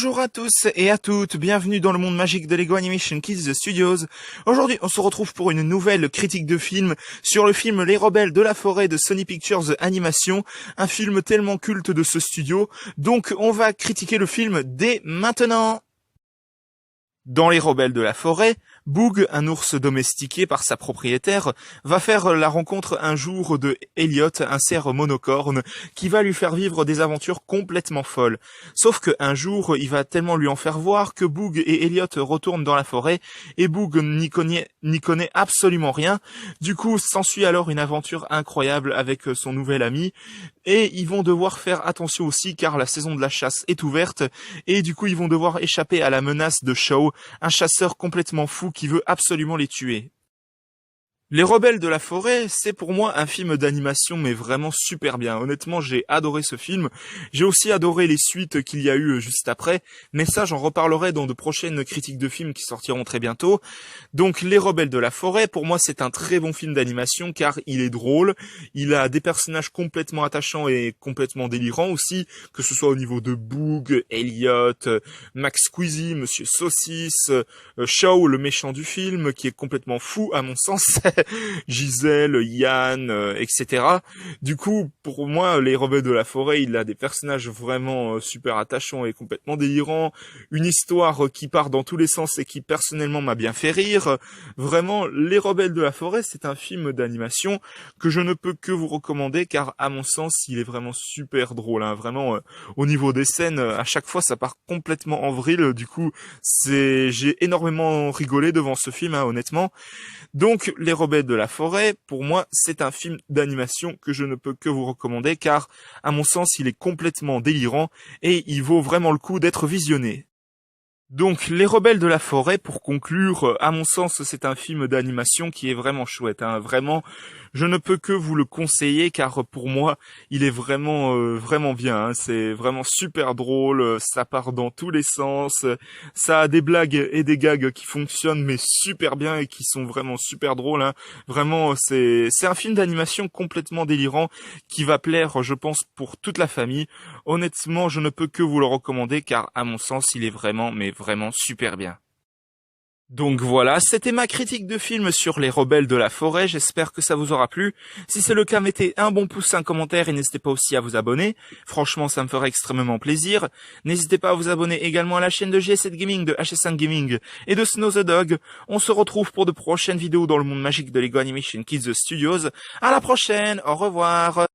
Bonjour à tous et à toutes, bienvenue dans le monde magique de Lego Animation Kids Studios. Aujourd'hui, on se retrouve pour une nouvelle critique de film sur le film Les Rebelles de la Forêt de Sony Pictures Animation, un film tellement culte de ce studio, donc on va critiquer le film dès maintenant. Dans Les Rebelles de la Forêt, Boog, un ours domestiqué par sa propriétaire, va faire la rencontre un jour de Elliot, un cerf monocorne, qui va lui faire vivre des aventures complètement folles. Sauf qu'un jour, il va tellement lui en faire voir que Boog et Elliot retournent dans la forêt, et Boog n'y connaît absolument rien. Du coup, s'ensuit alors une aventure incroyable avec son nouvel ami, et ils vont devoir faire attention aussi car la saison de la chasse est ouverte, et du coup ils vont devoir échapper à la menace de Shaw, un chasseur complètement fou qui veut absolument les tuer. Les Rebelles de la Forêt, c'est pour moi un film d'animation mais vraiment super bien. Honnêtement, j'ai adoré ce film. J'ai aussi adoré les suites qu'il y a eu juste après, mais ça j'en reparlerai dans de prochaines critiques de films qui sortiront très bientôt. Donc Les Rebelles de la Forêt, pour moi c'est un très bon film d'animation car il est drôle, il a des personnages complètement attachants et complètement délirants aussi, que ce soit au niveau de Boog, Elliot, Max Squeezie, Monsieur Saucisse, Shaw, le méchant du film, qui est complètement fou à mon sens. Gisèle, Yann, etc. Du coup, pour moi, Les Rebelles de la Forêt, il a des personnages vraiment super attachants et complètement délirants, une histoire qui part dans tous les sens et qui personnellement m'a bien fait rire. Vraiment, Les Rebelles de la Forêt, c'est un film d'animation que je ne peux que vous recommander car à mon sens, il est vraiment super drôle, hein. Vraiment, au niveau des scènes, à chaque fois, ça part complètement en vrille. Du coup, j'ai énormément rigolé devant ce film, hein, honnêtement. Donc, Les Rebelles de la Forêt, pour moi, c'est un film d'animation que je ne peux que vous recommander car, à mon sens, il est complètement délirant et il vaut vraiment le coup d'être visionné. Donc, Les Rebelles de la Forêt, pour conclure, à mon sens, c'est un film d'animation qui est vraiment chouette, hein. Vraiment, je ne peux que vous le conseiller car pour moi, il est vraiment vraiment bien, hein. C'est vraiment super drôle, ça part dans tous les sens, ça a des blagues et des gags qui fonctionnent mais super bien et qui sont vraiment super drôles, hein. Vraiment, c'est un film d'animation complètement délirant qui va plaire, je pense, pour toute la famille. Honnêtement, je ne peux que vous le recommander car à mon sens, il est vraiment mais vraiment super bien. Donc voilà, c'était ma critique de film sur Les Rebelles de la Forêt, j'espère que ça vous aura plu. Si c'est le cas, mettez un bon pouce, un commentaire et n'hésitez pas aussi à vous abonner. Franchement, ça me ferait extrêmement plaisir. N'hésitez pas à vous abonner également à la chaîne de GS7 Gaming, de HS5 Gaming et de Snow the Dog. On se retrouve pour de prochaines vidéos dans le monde magique de Lego Animation Kids Studios. À la prochaine, au revoir.